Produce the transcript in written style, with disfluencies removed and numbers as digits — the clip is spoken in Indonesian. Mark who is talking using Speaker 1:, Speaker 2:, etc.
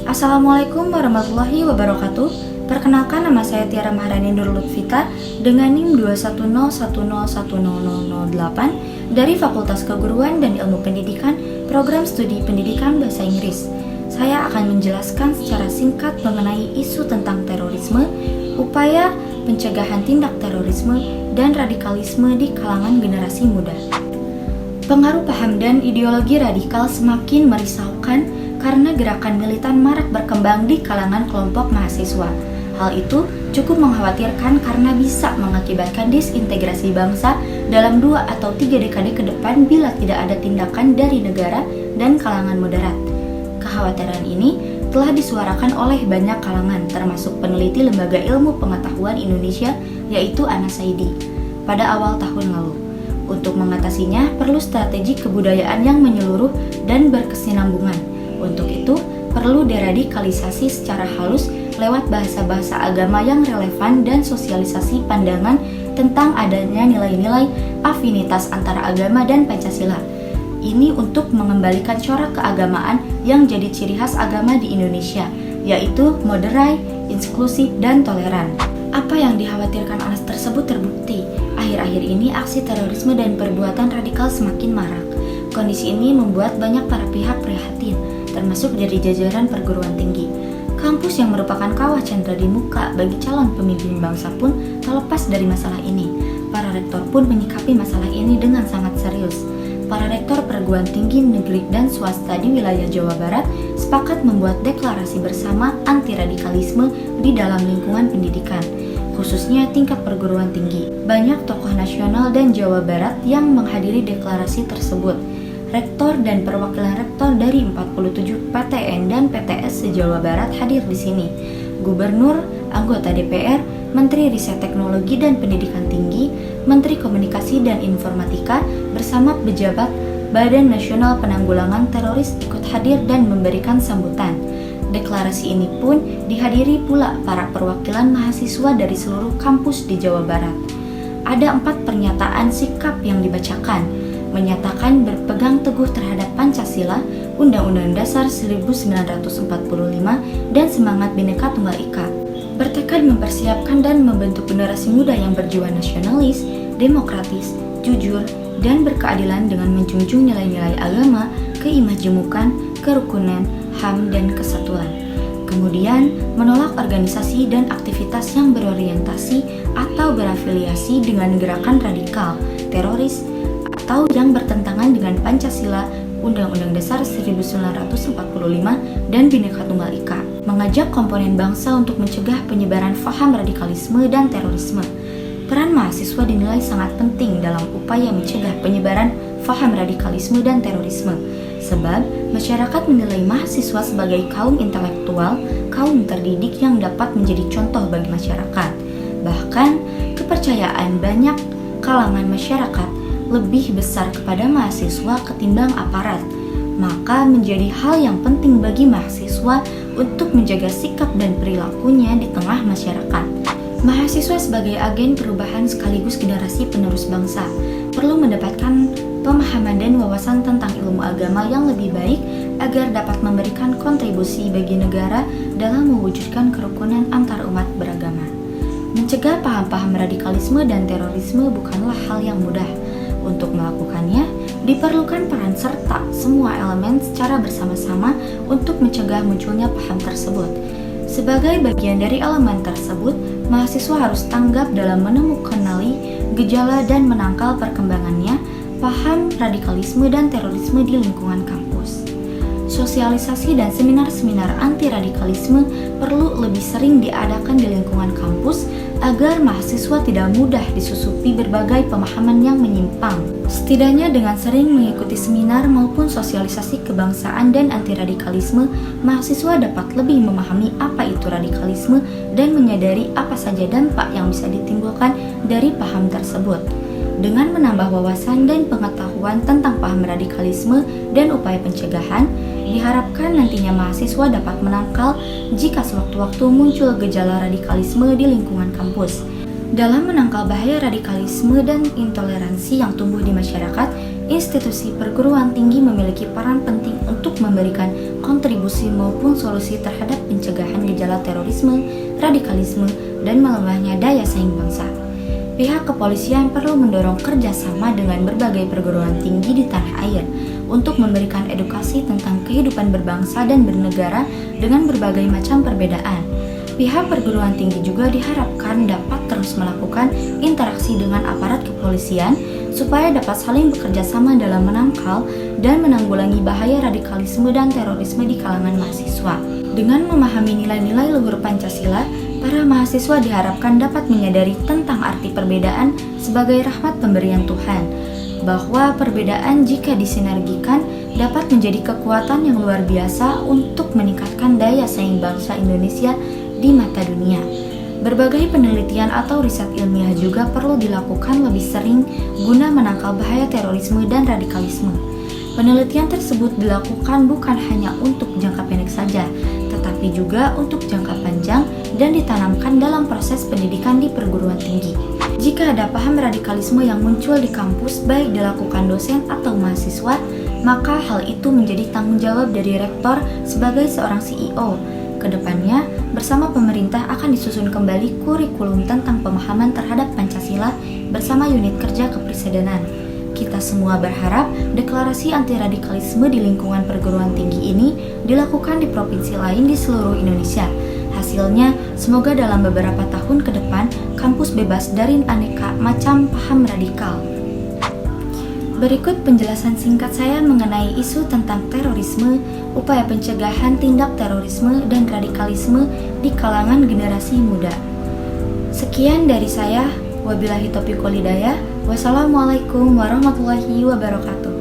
Speaker 1: Assalamualaikum warahmatullahi wabarakatuh. Perkenalkan, nama saya Tiara Maharani Nur Lutfita dengan NIM 210101008 dari Fakultas Keguruan dan Ilmu Pendidikan, Program Studi Pendidikan Bahasa Inggris. Saya akan menjelaskan secara singkat mengenai isu tentang terorisme, upaya pencegahan tindak terorisme, dan radikalisme di kalangan generasi muda. Pengaruh paham dan ideologi radikal semakin merisaukan karena gerakan militan marak berkembang di kalangan kelompok mahasiswa. Hal itu cukup mengkhawatirkan karena bisa mengakibatkan disintegrasi bangsa dalam 2 atau 3 dekade ke depan bila tidak ada tindakan dari negara dan kalangan moderat. Kekhawatiran ini telah disuarakan oleh banyak kalangan, termasuk peneliti Lembaga Ilmu Pengetahuan Indonesia, yaitu Anas Saidi, pada awal tahun lalu. Untuk mengatasinya, perlu strategi kebudayaan yang menyeluruh dan berkesinambungan. Untuk itu, perlu deradikalisasi secara halus lewat bahasa-bahasa agama yang relevan dan sosialisasi pandangan tentang adanya nilai-nilai afinitas antara agama dan Pancasila. Ini untuk mengembalikan corak keagamaan yang jadi ciri khas agama di Indonesia, yaitu moderai, inklusif, dan toleran. Apa yang dikhawatirkan Anas tersebut terbukti. Akhir-akhir ini aksi terorisme dan perbuatan radikal semakin marak. Kondisi ini membuat banyak para pihak prihatin, termasuk dari jajaran perguruan tinggi. Kampus yang merupakan kawah candra di muka bagi calon pemimpin bangsa pun tak lepas dari masalah ini. Para rektor pun menyikapi masalah ini dengan sangat serius. Para rektor perguruan tinggi negeri dan swasta di wilayah Jawa Barat sepakat membuat deklarasi bersama anti radikalisme di dalam lingkungan pendidikan, khususnya tingkat perguruan tinggi. Banyak tokoh nasional dan Jawa Barat yang menghadiri deklarasi tersebut. Rektor dan perwakilan rektor dari 47 PTN dan PTS se-Jawa Barat hadir di sini. Gubernur, anggota DPR, Menteri Riset Teknologi dan Pendidikan Tinggi, Menteri Komunikasi dan Informatika, bersama pejabat Badan Nasional Penanggulangan Teroris ikut hadir dan memberikan sambutan. Deklarasi ini pun dihadiri pula para perwakilan mahasiswa dari seluruh kampus di Jawa Barat. Ada 4 pernyataan sikap yang dibacakan. Menyatakan berpegang teguh terhadap Pancasila, Undang-Undang Dasar 1945, dan semangat Bhinneka Tunggal Ika. Bertekad mempersiapkan dan membentuk generasi muda yang berjiwa nasionalis, demokratis, jujur, dan berkeadilan dengan menjunjung nilai-nilai agama, keimajemukan, kerukunan, HAM, dan kesatuan. Kemudian, menolak organisasi dan aktivitas yang berorientasi atau berafiliasi dengan gerakan radikal, teroris, atau yang bertentangan dengan Pancasila, Undang-Undang Dasar 1945, dan Bhinneka Tunggal Ika. Mengajak komponen bangsa untuk mencegah penyebaran paham radikalisme dan terorisme. Peran mahasiswa dinilai sangat penting dalam upaya mencegah penyebaran paham radikalisme dan terorisme, sebab masyarakat menilai mahasiswa sebagai kaum intelektual, kaum terdidik yang dapat menjadi contoh bagi masyarakat. Bahkan, kepercayaan banyak kalangan masyarakat lebih besar kepada mahasiswa ketimbang aparat. Maka menjadi hal yang penting bagi mahasiswa untuk menjaga sikap dan perilakunya di tengah masyarakat. Mahasiswa sebagai agen perubahan sekaligus generasi penerus bangsa perlu mendapatkan pemahaman dan wawasan tentang ilmu agama yang lebih baik agar dapat memberikan kontribusi bagi negara dalam mewujudkan kerukunan antar umat beragama. Mencegah paham-paham radikalisme dan terorisme bukanlah hal yang mudah. Untuk melakukannya, diperlukan peran serta semua elemen secara bersama-sama untuk mencegah munculnya paham tersebut. Sebagai bagian dari elemen tersebut, mahasiswa harus tanggap dalam menemukan gejala dan menangkal perkembangannya, paham radikalisme dan terorisme di lingkungan kampus. Sosialisasi dan seminar-seminar anti-radikalisme perlu lebih sering diadakan di lingkungan kampus agar mahasiswa tidak mudah disusupi berbagai pemahaman yang menyimpang. Setidaknya dengan sering mengikuti seminar maupun sosialisasi kebangsaan dan anti-radikalisme, mahasiswa dapat lebih memahami apa itu radikalisme dan menyadari apa saja dampak yang bisa ditimbulkan dari paham tersebut. Dengan menambah wawasan dan pengetahuan tentang paham radikalisme dan upaya pencegahan, diharapkan nantinya mahasiswa dapat menangkal jika sewaktu-waktu muncul gejala radikalisme di lingkungan kampus. Dalam menangkal bahaya radikalisme dan intoleransi yang tumbuh di masyarakat, institusi perguruan tinggi memiliki peran penting untuk memberikan kontribusi maupun solusi terhadap pencegahan gejala terorisme, radikalisme, dan melemahnya daya saing bangsa. Pihak kepolisian perlu mendorong kerjasama dengan berbagai perguruan tinggi di tanah air untuk memberikan edukasi tentang kehidupan berbangsa dan bernegara dengan berbagai macam perbedaan. Pihak perguruan tinggi juga diharapkan dapat terus melakukan interaksi dengan aparat kepolisian supaya dapat saling bekerja sama dalam menangkal dan menanggulangi bahaya radikalisme dan terorisme di kalangan mahasiswa. Dengan memahami nilai-nilai luhur Pancasila, para mahasiswa diharapkan dapat menyadari tentang arti perbedaan sebagai rahmat pemberian Tuhan, bahwa perbedaan jika disinergikan dapat menjadi kekuatan yang luar biasa untuk meningkatkan daya saing bangsa Indonesia di mata dunia. Berbagai penelitian atau riset ilmiah juga perlu dilakukan lebih sering guna menangkal bahaya terorisme dan radikalisme. Penelitian tersebut dilakukan bukan hanya untuk jangka pendek saja, tetapi juga untuk jangka panjang dan ditanamkan dalam proses pendidikan di perguruan tinggi. Jika ada paham radikalisme yang muncul di kampus baik dilakukan dosen atau mahasiswa, maka hal itu menjadi tanggung jawab dari rektor sebagai seorang CEO. Kedepannya, bersama pemerintah akan disusun kembali kurikulum tentang pemahaman terhadap Pancasila bersama unit kerja kepresidenan. Kita semua berharap deklarasi anti-radikalisme di lingkungan perguruan tinggi ini dilakukan di provinsi lain di seluruh Indonesia. Hasilnya, semoga dalam beberapa tahun ke depan, kampus bebas dari aneka macam paham radikal. Berikut penjelasan singkat saya mengenai isu tentang terorisme, upaya pencegahan tindak terorisme dan radikalisme di kalangan generasi muda. Sekian dari saya, wabillahi taufiq wal hidayah. Wassalamualaikum warahmatullahi wabarakatuh.